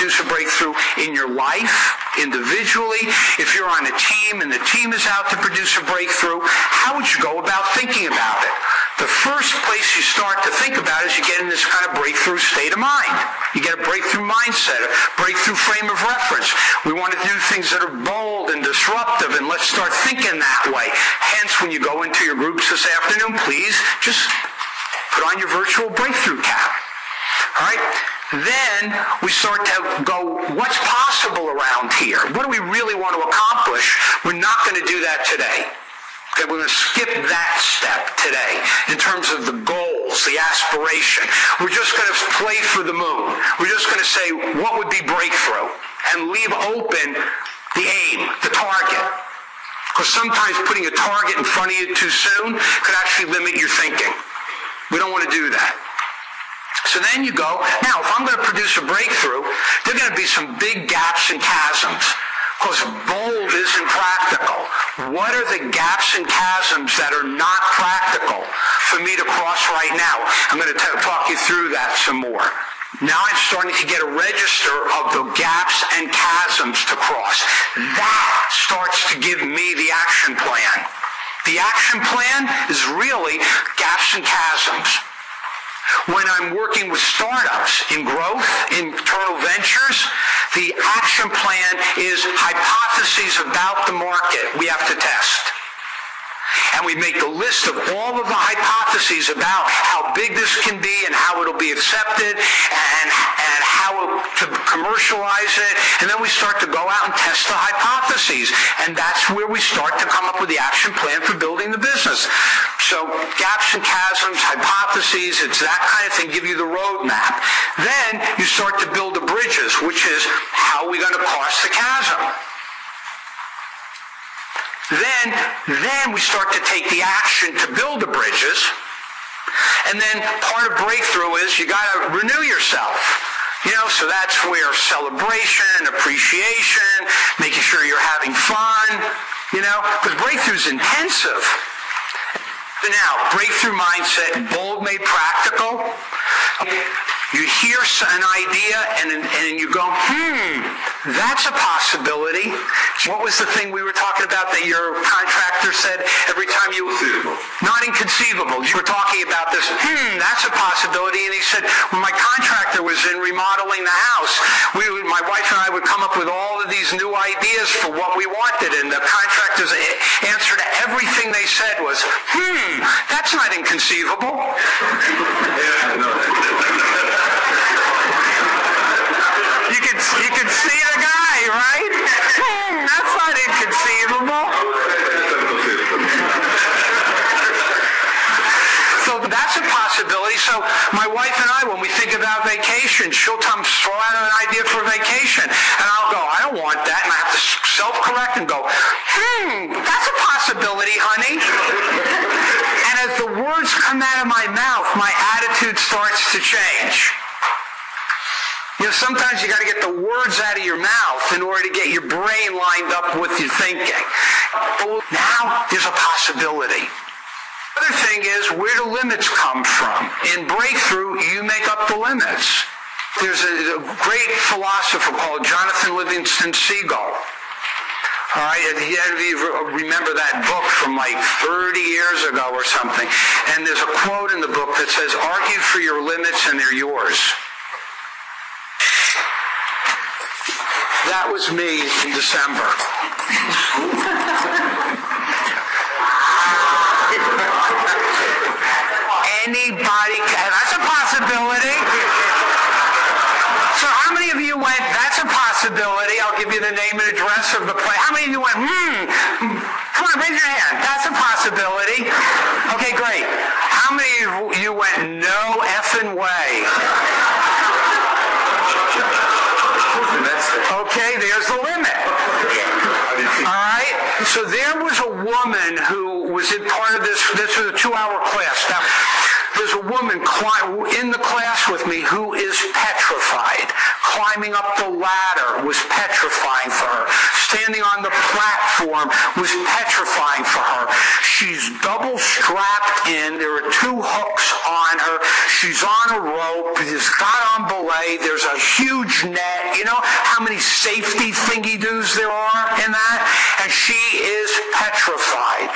produce a breakthrough in your life, individually, if you're on a team and the team is out to produce a breakthrough, how would you go about thinking about it? The first place you start to think about is you get in this kind of breakthrough state of mind. You get a breakthrough mindset, a breakthrough frame of reference. We want to do things that are bold and disruptive, and let's start thinking that way. Hence, when you go into your groups this afternoon, please just put on your virtual breakthrough cap. All right? Then we start to go, what's possible around here? What do we really want to accomplish? We're not going to do that today. Okay, we're going to skip that step today in terms of the goals, the aspiration. We're just going to play for the moon. We're just going to say, what would be breakthrough? And leave open the aim, the target. Because sometimes putting a target in front of you too soon could actually limit your thinking. We don't want to do that. So then you go, now if I'm going to produce a breakthrough, there are going to be some big gaps and chasms. Because bold isn't practical. What are the gaps and chasms that are not practical for me to cross right now? I'm going to talk you through that some more. Now I'm starting to get a register of the gaps and chasms to cross. That starts to give me the action plan. The action plan is really gaps and chasms. When I'm working with startups in growth, internal ventures, the action plan is hypotheses about the market we have to test. And we make a list of all of the hypotheses about how big this can be and how it'll be accepted and how to commercialize it. And then we start to go out and test the hypotheses. And that's where we start to come up with the action plan for building the business. So gaps and chasms, hypotheses, it's that kind of thing, give you the roadmap. Then you start to build the bridges, which is how are we going to cross the chasm? Then we start to take the action to build the bridges. And then part of breakthrough is you got to renew yourself. So that's where celebration, appreciation, making sure you're having fun, because breakthrough's intensive. Now, breakthrough mindset, bold made practical. You hear an idea and you go, that's a possibility. What was the thing we were talking about that your contractor said every time you... Not inconceivable. You were talking about this, that's a possibility. And he said, when my contractor was in remodeling the house, my wife and I would come up with all of these new ideas for what we wanted. And the contractor's answer to everything they said was, that's not inconceivable. Yeah, no. You can see the guy, right? That's not inconceivable. So that's a possibility. So my wife and I, when we think about vacation, she'll throw out an idea for a vacation. And I'll go, I don't want that. And I have to self-correct and go, that's a possibility, honey. And as the words come out of my mouth, my attitude starts to change. Sometimes you got to get the words out of your mouth in order to get your brain lined up with your thinking. Now there's a possibility. The other thing is where do limits come from? In breakthrough, you make up the limits. There's a great philosopher called Jonathan Livingston Seagull. All right, you remember that book from like 30 years ago or something. And there's a quote in the book that says, argue for your limits and they're yours. That was me in December. Anybody, that's a possibility. So how many of you went, that's a possibility, I'll give you the name and address of the place. How many of you went, come on, raise your hand, that's a possibility. Okay, great. How many of you went, no effing way? Okay, there's the limit. All right? So there was a woman who was in part of this was a 2-hour class. Now, There's a woman in the class with me who is petrified. Climbing up the ladder was petrifying for her. Standing on the platform was petrifying for her. She's double strapped in. There are 2 hooks on her. She's on a rope. She's got on belay. There's a huge net. You know how many safety thingy-doos there are in that? And she is petrified.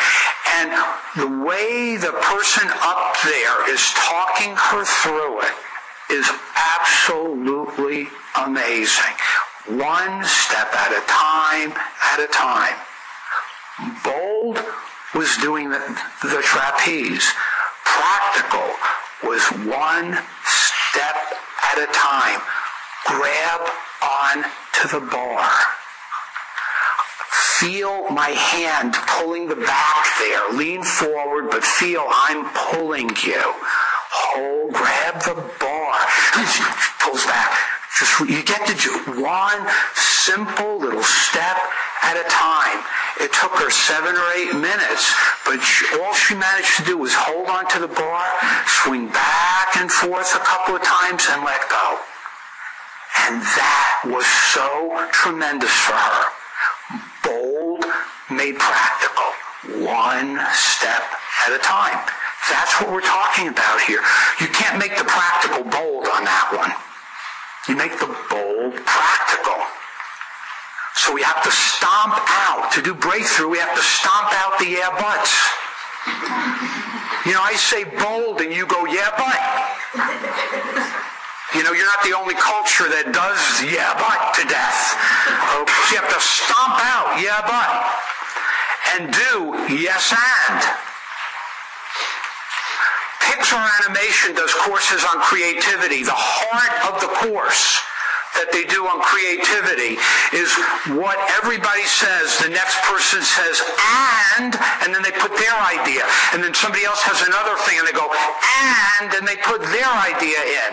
And the way the person up there is talking her through it is absolutely amazing. 1 step at a time, at a time. Bold was doing the trapeze. Practical was 1 step at a time. Grab on to the bar. Feel my hand pulling the back there. Lean forward, but feel I'm pulling you. Hold, grab the bar. She pulls back. You get to do 1 simple little step at a time. It took her 7 or 8 minutes, but all she managed to do was hold on to the bar, swing back and forth a couple of times, and let go. And that was so tremendous for her. Bold made practical. 1 step at a time. That's what we're talking about here. You can't make the practical bold on that one. You make the bold practical. So we have to stomp out. To do breakthrough, we have to stomp out the yeah buts. You know, I say bold and you go, yeah but. You know, you're not the only culture that does yeah but to death. Okay? So you have to stomp out yeah but. And do yes and. Pixar Animation does courses on creativity. The heart of the course that they do on creativity is what everybody says. The next person says, and then they put their idea. And then somebody else has another thing, and they go, and they put their idea in.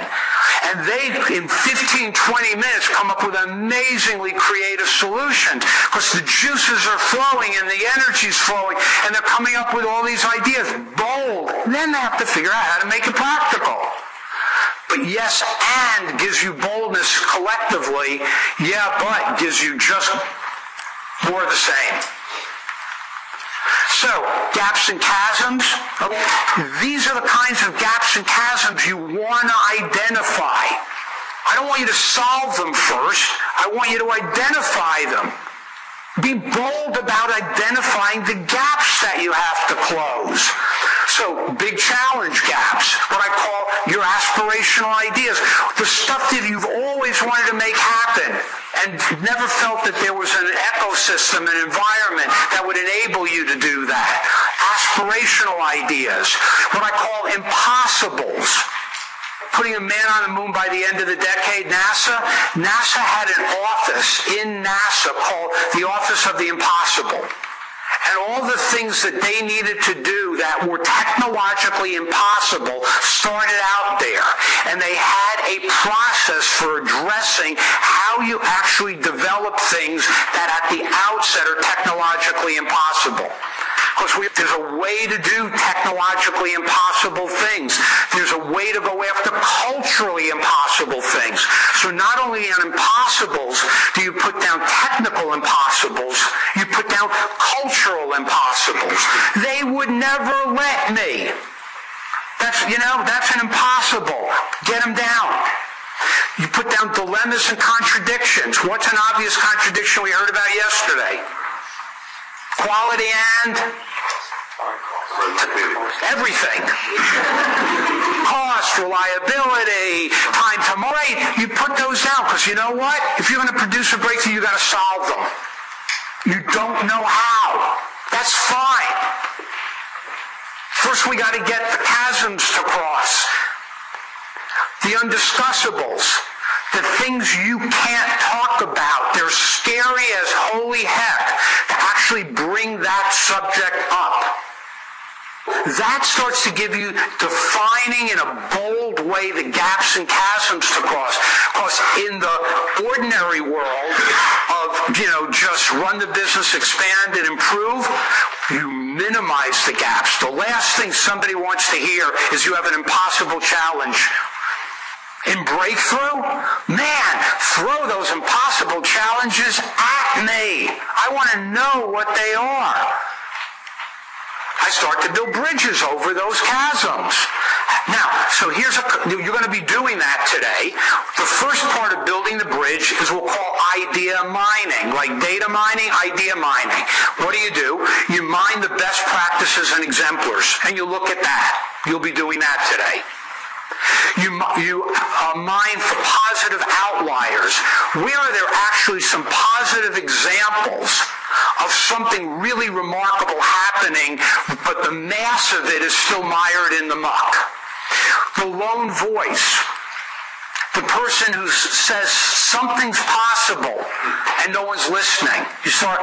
And they, in 15, 20 minutes, come up with amazingly creative solutions because the juices are flowing and the energy's flowing, and they're coming up with all these ideas. Bold. Then they have to figure out how to make it practical. But yes, and gives you boldness collectively. Yeah, but gives you just more of the same. So, gaps and chasms. These are the kinds of gaps and chasms you want to identify. I don't want you to solve them first. I want you to identify them. Be bold about identifying the gaps that you have to close. So, big challenge gaps, what I call your aspirational ideas, the stuff that you've always wanted to make happen and never felt that there was an ecosystem, an environment that would enable you to do that. Aspirational ideas, what I call impossibles. Putting a man on the moon by the end of the decade, NASA had an office in NASA called the Office of the Impossible. And all the things that they needed to do that were technologically impossible started out there. And they had a process for addressing how you actually develop things that at the outset are technologically impossible. Because there's a way to do technologically impossible things. There's a way to go after culturally impossible things. So not only on impossibles do you put down technical impossibles, you put down cultural impossibles. They would never let me. That's an impossible. Get them down. You put down dilemmas and contradictions. What's an obvious contradiction we heard about yesterday? Quality and everything. Cost, reliability, time to market. You put those down because you know what? If you're going to produce a breakthrough, you got to solve them. You don't know how. That's fine. First, we got to get the chasms to cross. The undiscussables. The things you can't talk about. They're scary as holy heck to actually bring that subject up. That starts to give you defining in a bold way the gaps and chasms to cross. Because in the ordinary world of, just run the business, expand and improve, You minimize the gaps. The last thing somebody wants to hear is you have an impossible challenge. In breakthrough, man, throw those impossible challenges at me. I want to know what they are. I start to build bridges over those chasms. Now, so you're going to be doing that today. The first part of building the bridge is we'll call idea mining, like data mining, idea mining. What do? You mine the best practices and exemplars, and you look at that. You'll be doing that today. You mine for positive outliers. Where are there actually some positive examples of something really remarkable happening, but the mass of it is still mired in the muck? The lone voice. The person who says something's possible and no one's listening. You start,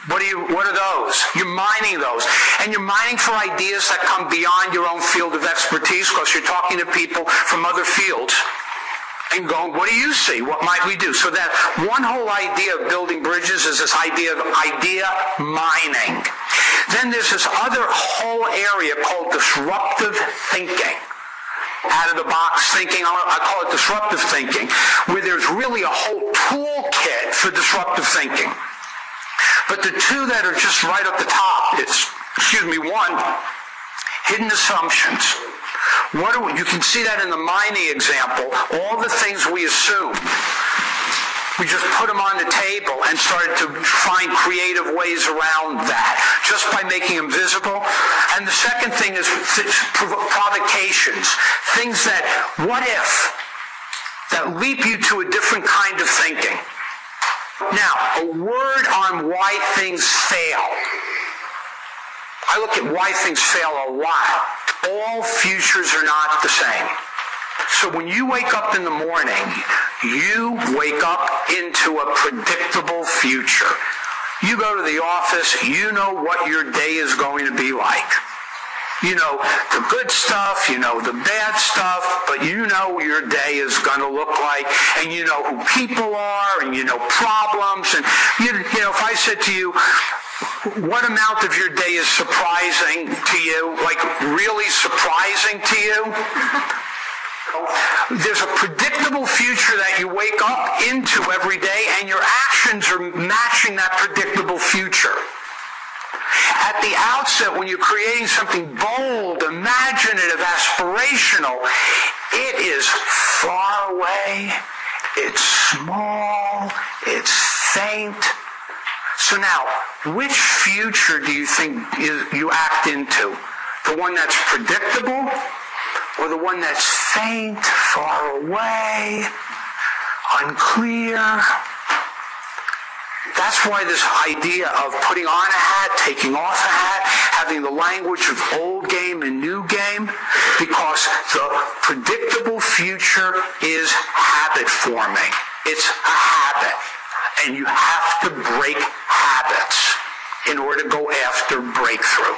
what are those? You're mining those. And you're mining for ideas that come beyond your own field of expertise, because you're talking to people from other fields and going, what do you see? What might we do? So that one whole idea of building bridges is this idea of idea mining. Then there's this other whole area called disruptive thinking. Out-of-the-box thinking, I call it disruptive thinking, where there's really a whole toolkit for disruptive thinking. But the two that are just right up the top, one, hidden assumptions. You can see that in the mining example. All the things we assume, we just put them on the table and started to find creative ways around that, just by making them visible. And the second thing is provocations, things that, what if, that leap you to a different kind of thinking. Now, a word on why things fail. I look at why things fail a lot. All futures are not the same. So when you wake up in the morning, you wake up into a predictable future. You go to the office, you know what your day is going to be like. You know the good stuff, you know the bad stuff, but you know your day is going to look like, and you know who people are, and you know problems. And you know, if I said to you, what amount of your day is surprising to you, like really surprising to you? There's a predictable future that you wake up into every day, and your actions are matching that predictable future. At the outset, when you're creating something bold, imaginative, aspirational, it is far away, it's small, it's faint. So now, which future do you think you act into? The one that's predictable, or the one that's faint, far away, unclear? That's why this idea of putting on a hat, taking off a hat, having the language of old game and new game, because the predictable future is habit forming. It's a habit. And you have to break habits in order to go after breakthrough.